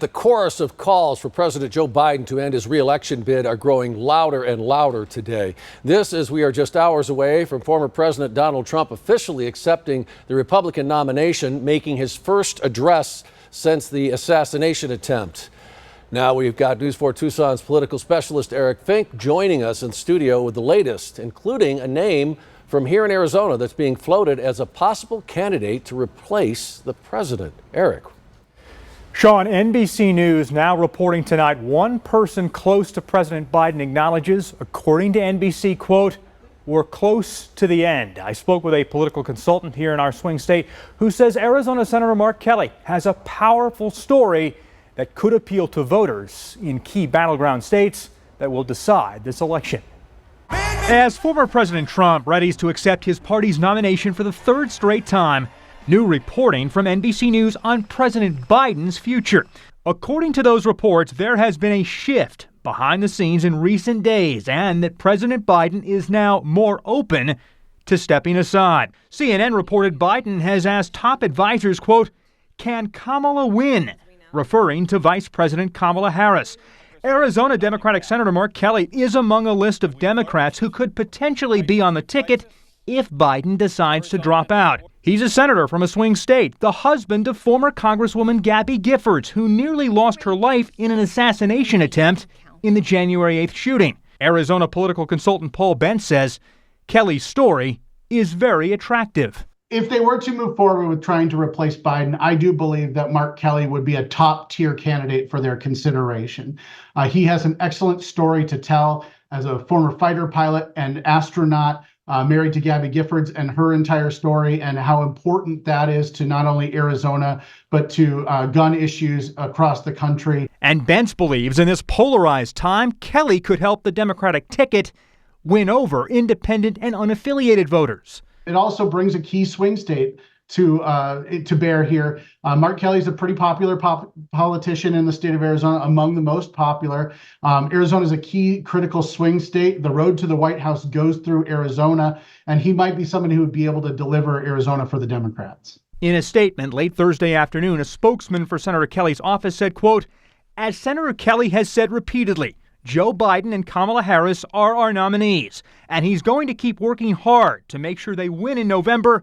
The chorus of calls for President Joe Biden to end his re-election bid are growing louder and louder today. This as we are just hours away from former President Donald Trump officially accepting the Republican nomination, making his first address since the assassination attempt. Now we've got News 4 Tucson's political specialist Eric Fink joining us in studio with the latest, including a name from here in Arizona that's being floated as a possible candidate to replace the president. Eric. Sean, NBC News now reporting tonight one person close to President Biden acknowledges, according to NBC, quote, "We're close to the end." I spoke with a political consultant here in our swing state who says Arizona Senator Mark Kelly has a powerful story that could appeal to voters in key battleground states that will decide this election. As former President Trump readies to accept his party's nomination for the third straight time, new reporting from NBC News on President Biden's future. According to those reports, there has been a shift behind the scenes in recent days and that President Biden is now more open to stepping aside. CNN reported Biden has asked top advisors, quote, "Can Kamala win?" referring to Vice President Kamala Harris. Arizona Democratic Senator Mark Kelly is among a list of Democrats who could potentially be on the ticket if Biden decides to drop out. He's a senator from a swing state, the husband of former Congresswoman Gabby Giffords, who nearly lost her life in an assassination attempt in the January 8th shooting. Arizona political consultant Paul Bent says Kelly's story is very attractive. If they were to move forward with trying to replace Biden, I do believe that Mark Kelly would be a top-tier candidate for their consideration. He has an excellent story to tell as a former fighter pilot and astronaut, married to Gabby Giffords, and her entire story and how important that is to not only Arizona, but to gun issues across the country. And Bentz believes in this polarized time, Kelly could help the Democratic ticket win over independent and unaffiliated voters. It also brings a key swing state to bear here. Mark Kelly's a pretty popular politician in the state of Arizona, among the most popular. Arizona is a key critical swing state. The road to the White House goes through Arizona, and he might be somebody who would be able to deliver Arizona for the Democrats. In a statement late Thursday afternoon, a spokesman for Senator Kelly's office said, quote, "As Senator Kelly has said repeatedly, Joe Biden and Kamala Harris are our nominees, and he's going to keep working hard to make sure they win in November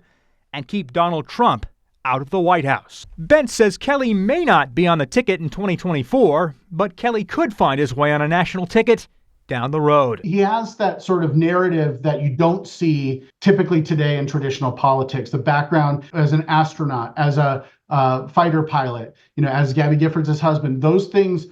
and keep Donald Trump out of the White House." Bent says Kelly may not be on the ticket in 2024, but Kelly could find his way on a national ticket down the road. He has that sort of narrative that you don't see typically today in traditional politics. The background as an astronaut, as a fighter pilot, as Gabby Giffords' husband, those things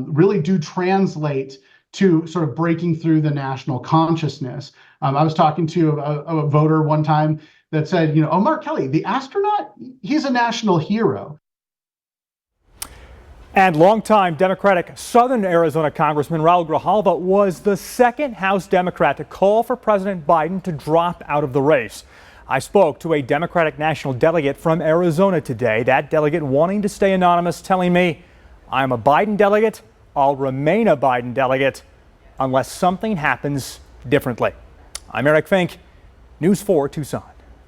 really do translate to sort of breaking through the national consciousness. I was talking to a voter one time that said, oh, Mark Kelly, the astronaut, he's a national hero. And longtime Democratic Southern Arizona Congressman Raul Grijalva was the second House Democrat to call for President Biden to drop out of the race. I spoke to a Democratic national delegate from Arizona today, that delegate wanting to stay anonymous, telling me, "I'm a Biden delegate. I'll remain a Biden delegate unless something happens differently." I'm Eric Fink, News 4 Tucson.